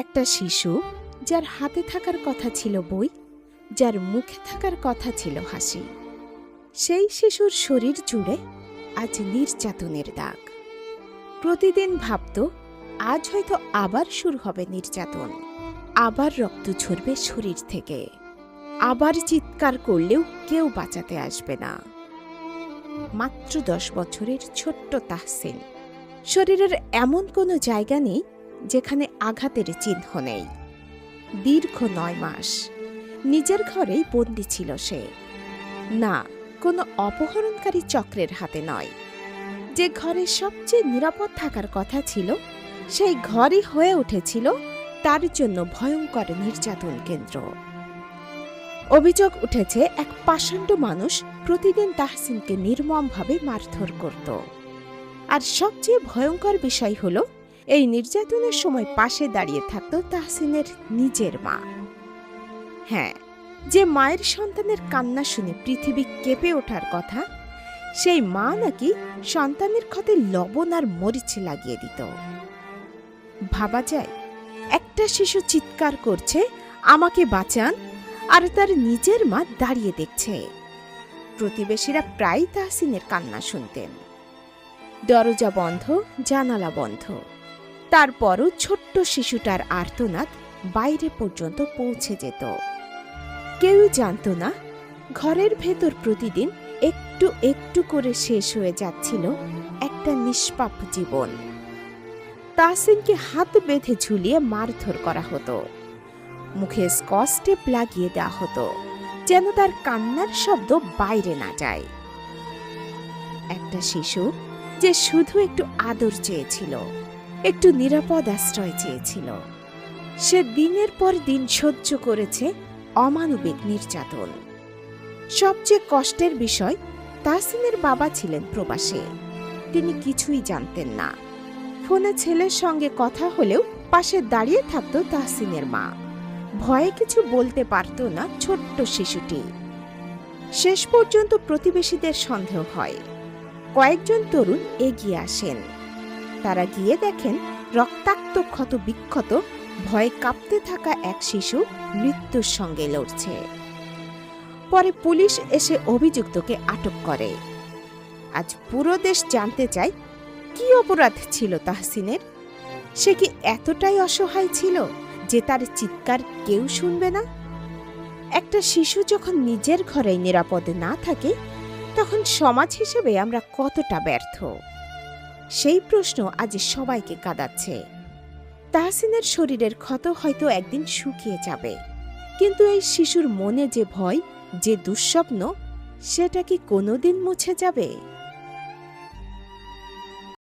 একটা শিশু যার হাতে থাকার কথা ছিল বই, যার মুখে থাকার কথা ছিল হাসি, সেই শিশুর শরীর জুড়ে আজ নির্যাতনের দাগ। প্রতিদিন ভাবত আজ হয়তো আবার শুরু হবে নির্যাতন, আবার রক্ত ঝরবে শরীর থেকে, আবার চিৎকার করলেও কেউ বাঁচাতে আসবে না। মাত্র 10 বছরের ছোট্ট তাহসিন। শরীরের এমন কোনো জায়গা নেই যেখানে আঘাতের চিহ্ন নেই। দীর্ঘ 9 মাস নিজের ঘরেই বন্দী ছিল সে। না, কোনো অপহরণকারী চক্রের হাতে নয়। যে ঘরে সবচেয়ে নিরাপদ থাকার কথা ছিল, সেই ঘরই হয়ে উঠেছিল তার জন্য ভয়ঙ্কর নির্যাতন কেন্দ্র। অভিযোগ উঠেছে এক পাষণ্ড মানুষ প্রতিদিন তাহসিনকে নির্মমভাবে মারধর করত। আর সবচেয়ে ভয়ঙ্কর বিষয় হলো, এই নির্যাতনের সময় পাশে দাঁড়িয়ে থাকত তাহসিনের নিজের মা। হ্যাঁ, যে মায়ের সন্তানের কান্না শুনে পৃথিবী কেঁপে ওঠার কথা, সেই মা নাকি সন্তানের ক্ষতে লবণ আর মরিচ লাগিয়ে দিত। ভাবা যায়, একটা শিশু চিৎকার করছে, আমাকে বাঁচান, আর তার নিজের মা দাঁড়িয়ে দেখছে। প্রতিবেশীরা প্রায় তাহসিনের কান্না শুনতেন। দরজা বন্ধ, জানালা বন্ধ, তারপরও ছোট্ট শিশুটার আর্তনাদ বাইরে পর্যন্ত পৌঁছে যেত। কেউই জানত না ঘরের ভেতর প্রতিদিন একটু একটু করে শেষ হয়ে যাচ্ছিল একটা নিষ্পাপ জীবন। তাহসিনকে হাত বেঁধে ঝুলিয়ে মারধর করা হতো, মুখে স্কচ টেপ লাগিয়ে দেওয়া হতো যেন তার কান্নার শব্দ বাইরে না যায়। একটা শিশু যে শুধু একটু আদর চেয়েছিল, একটু নিরাপদ আশ্রয় চেয়েছিল, সে দিনের পর দিন সহ্য করেছে অমানবিক নির্যাতন। সবচেয়ে কষ্টের বিষয়, তাহসিনের বাবা ছিলেন প্রবাসে। তিনি কিছুই জানতেন না। ফোনে ছেলের সঙ্গে কথা হলেও পাশে দাঁড়িয়ে থাকত তাহসিনের মা। ভয়ে কিছু বলতে পারত না ছোট্ট শিশুটি। শেষ পর্যন্ত প্রতিবেশীদের সন্দেহ হয়। কয়েকজন তরুণ এগিয়ে আসেন। তারা গিয়ে দেখেন রক্তাক্ত ক্ষত বিক্ষত, ভয়ে কাঁপতে থাকা এক শিশু মৃত্যুর সঙ্গে লড়ছে। পরে পুলিশ এসে অভিযুক্তকে আটক করে। আজ পুরো দেশ জানতে চায়, কি অপরাধ ছিল তাহসিনের? সে কি এতটাই অসহায় ছিল যে তার চিৎকার কেউ শুনবে না? একটা শিশু যখন নিজের ঘরে নিরাপদে না থাকে, তখন সমাজ হিসেবে আমরা কতটা ব্যর্থ? সেই প্রশ্ন আজ সবাইকে কাঁদাচ্ছে। তাহসিনের শরীরের ক্ষত হয়তো একদিন শুকিয়ে যাবে, কিন্তু এই শিশুর মনে যে ভয়, যে দুঃস্বপ্ন, সেটা কি কোনোদিন মুছে যাবে?